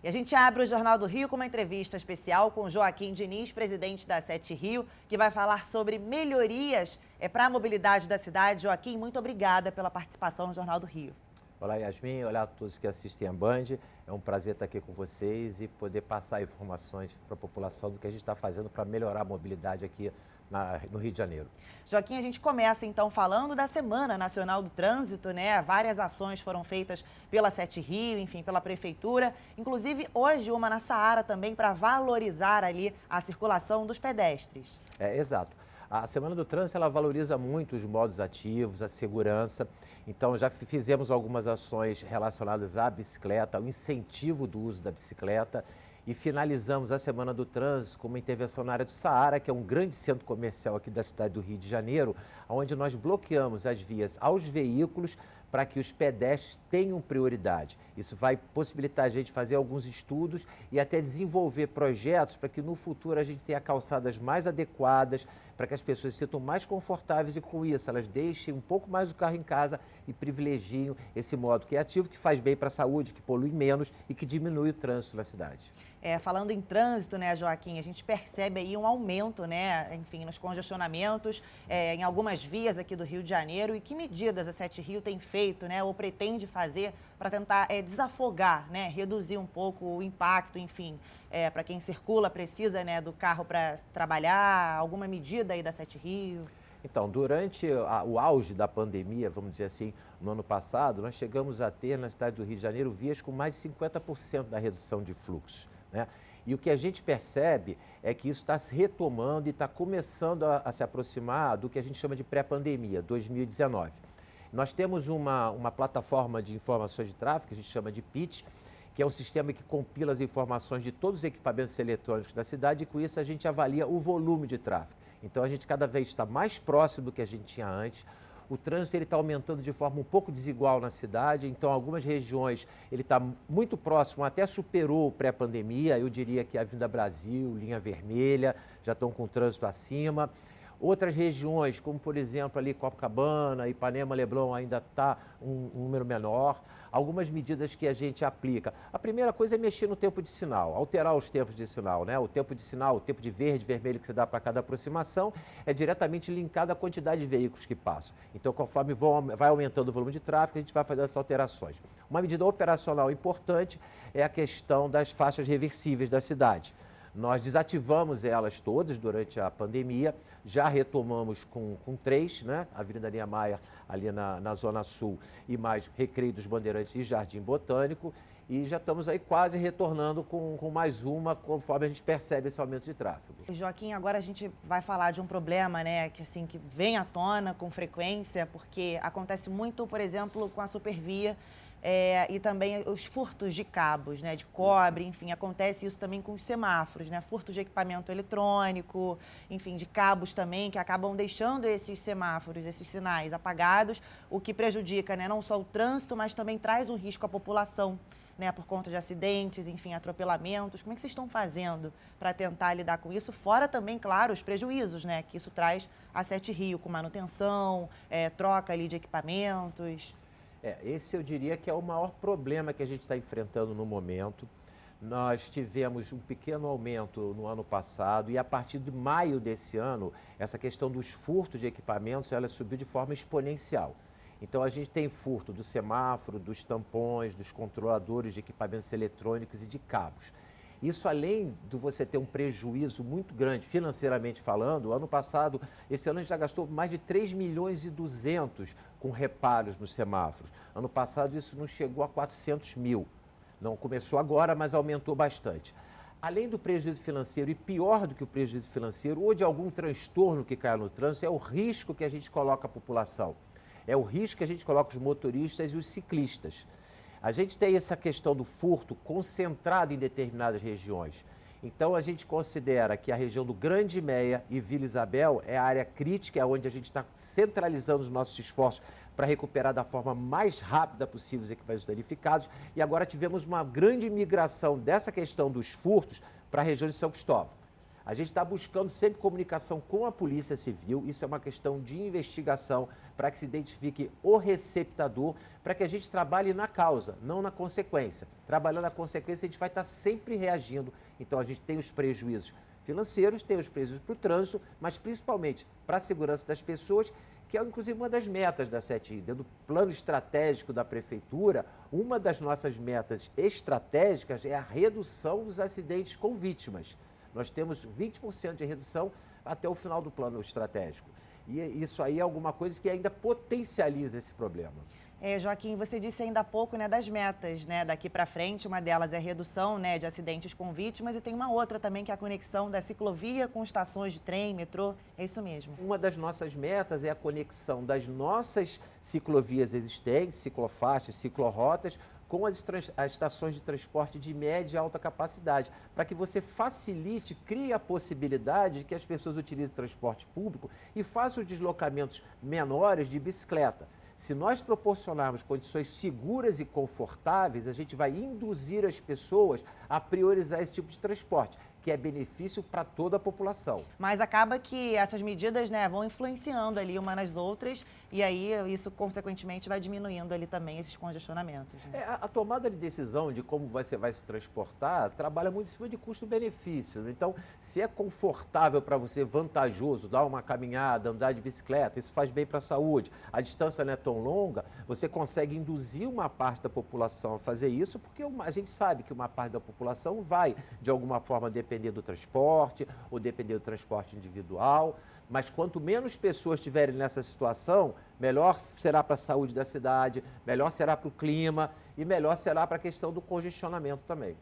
E a gente abre o Jornal do Rio com uma entrevista especial com Joaquim Diniz, presidente da Sete Rio, que vai falar sobre melhorias para a mobilidade da cidade. Joaquim, muito obrigada pela participação no Jornal do Rio. Olá, Yasmin. Olá a todos que assistem a Band. É um prazer estar aqui com vocês e poder passar informações para a população do que a gente está fazendo para melhorar a mobilidade aqui no Rio de Janeiro. Joaquim, a gente começa então falando da Semana Nacional do Trânsito, né? Várias ações foram feitas pela Sete Rio, enfim, pela Prefeitura. Inclusive, hoje uma na Saara também para valorizar ali a circulação dos pedestres. Exato. A Semana do Trânsito, ela valoriza muito os modos ativos, a segurança. Então, já fizemos algumas ações relacionadas à bicicleta, ao incentivo do uso da bicicleta. E finalizamos a Semana do Trânsito com uma intervenção na área do Saara, que é um grande centro comercial aqui da cidade do Rio de Janeiro, onde nós bloqueamos as vias aos veículos para que os pedestres tenham prioridade. Isso vai possibilitar a gente fazer alguns estudos e até desenvolver projetos para que no futuro a gente tenha calçadas mais adequadas, para que as pessoas se sintam mais confortáveis e com isso elas deixem um pouco mais o carro em casa e privilegiem esse modo que é ativo, que faz bem para a saúde, que polui menos e que diminui o trânsito na cidade. Falando em trânsito, né, Joaquim, a gente percebe aí um aumento, né, enfim, nos congestionamentos em algumas vias aqui do Rio de Janeiro. E que medidas a Sete Rio tem feito, né, ou pretende fazer para tentar desafogar, né, reduzir um pouco o impacto, enfim, para quem circula, precisa, né, do carro para trabalhar, alguma medida aí da Sete Rio? Então, durante o auge da pandemia, vamos dizer assim, no ano passado, nós chegamos a ter na cidade do Rio de Janeiro vias com mais de 50% da redução de fluxos, né? E o que a gente percebe é que isso está se retomando e está começando a se aproximar do que a gente chama de pré-pandemia, 2019. Nós temos uma plataforma de informações de tráfego, que a gente chama de PIT, que é um sistema que compila as informações de todos os equipamentos eletrônicos da cidade e com isso a gente avalia o volume de tráfego. Então a gente cada vez está mais próximo do que a gente tinha antes. O trânsito está aumentando de forma um pouco desigual na cidade, então algumas regiões ele está muito próximo, até superou pré-pandemia, eu diria que a Avenida Brasil, Linha Vermelha, já estão com o trânsito acima. Outras regiões, como por exemplo ali Copacabana, Ipanema, Leblon, ainda está um número menor. Algumas medidas que a gente aplica. A primeira coisa é mexer no tempo de sinal, alterar os tempos de sinal, né? O tempo de sinal, o tempo de verde, vermelho que você dá para cada aproximação é diretamente linkado à quantidade de veículos que passam. Então, conforme vai aumentando o volume de tráfego, a gente vai fazer essas alterações. Uma medida operacional importante é a questão das faixas reversíveis da cidade. Nós desativamos elas todas durante a pandemia, já retomamos com 3, né? Avenida Niemeyer, ali na Zona Sul, e mais Recreio dos Bandeirantes e Jardim Botânico, e já estamos aí quase retornando com mais uma, conforme a gente percebe esse aumento de tráfego. Joaquim, agora a gente vai falar de um problema, né, que vem à tona com frequência, porque acontece muito, por exemplo, com a Supervia, e também os furtos de cabos, né, de cobre, enfim, acontece isso também com os semáforos, né, furtos de equipamento eletrônico, enfim, de cabos também, que acabam deixando esses semáforos, esses sinais apagados, o que prejudica, né, não só o trânsito, mas também traz um risco à população, né, por conta de acidentes, enfim, atropelamentos. Como é que vocês estão fazendo para tentar lidar com isso? Fora também, claro, os prejuízos, né, que isso traz a Sete Rio, com manutenção, troca ali de equipamentos. Esse eu diria que é o maior problema que a gente está enfrentando no momento. Nós tivemos um pequeno aumento no ano passado e a partir de maio desse ano, essa questão dos furtos de equipamentos, ela subiu de forma exponencial. Então a gente tem furto do semáforo, dos tampões, dos controladores de equipamentos eletrônicos e de cabos. Isso além de você ter um prejuízo muito grande financeiramente falando, ano passado, esse ano a gente já gastou mais de 3 milhões e 200 com reparos nos semáforos. Ano passado isso não chegou a 400 mil. Não começou agora, mas aumentou bastante. Além do prejuízo financeiro, e pior do que o prejuízo financeiro, ou de algum transtorno que cai no trânsito, é o risco que a gente coloca à população. É o risco que a gente coloca os motoristas e os ciclistas. A gente tem essa questão do furto concentrado em determinadas regiões. Então, a gente considera que a região do Grande Meia e Vila Isabel é a área crítica, onde a gente está centralizando os nossos esforços para recuperar da forma mais rápida possível os equipamentos danificados. E agora tivemos uma grande migração dessa questão dos furtos para a região de São Cristóvão. A gente está buscando sempre comunicação com a Polícia Civil, isso é uma questão de investigação para que se identifique o receptador, para que a gente trabalhe na causa, não na consequência. Trabalhando na consequência, a gente vai estar sempre reagindo. Então, a gente tem os prejuízos financeiros, tem os prejuízos para o trânsito, mas principalmente para a segurança das pessoas, que é inclusive uma das metas da 7i. Dentro do plano estratégico da Prefeitura, uma das nossas metas estratégicas é a redução dos acidentes com vítimas. Nós temos 20% de redução até o final do plano estratégico. E isso aí é alguma coisa que ainda potencializa esse problema. Joaquim, você disse ainda há pouco, né, das metas, né, daqui para frente. Uma delas é a redução, né, de acidentes com vítimas e tem uma outra também que é a conexão da ciclovia com estações de trem, metrô. É isso mesmo. Uma das nossas metas é a conexão das nossas ciclovias existentes, ciclofaixas, ciclorotas, com as estações de transporte de média e alta capacidade, para que você facilite, crie a possibilidade de que as pessoas utilizem transporte público e façam os deslocamentos menores de bicicleta. Se nós proporcionarmos condições seguras e confortáveis, a gente vai induzir as pessoas a priorizar esse tipo de transporte, que é benefício para toda a população. Mas acaba que essas medidas, né, vão influenciando ali uma nas outras e aí isso, consequentemente, vai diminuindo ali também esses congestionamentos. Né? A tomada de decisão de como você vai se transportar trabalha muito em cima de custo-benefício. Então, se é confortável para você, vantajoso, dar uma caminhada, andar de bicicleta, isso faz bem para a saúde, a distância não é tão longa, você consegue induzir uma parte da população a fazer isso, porque a gente sabe que uma parte da população vai, de alguma forma, depender do transporte ou depender do transporte individual, mas quanto menos pessoas estiverem nessa situação, melhor será para a saúde da cidade, melhor será para o clima e melhor será para a questão do congestionamento também.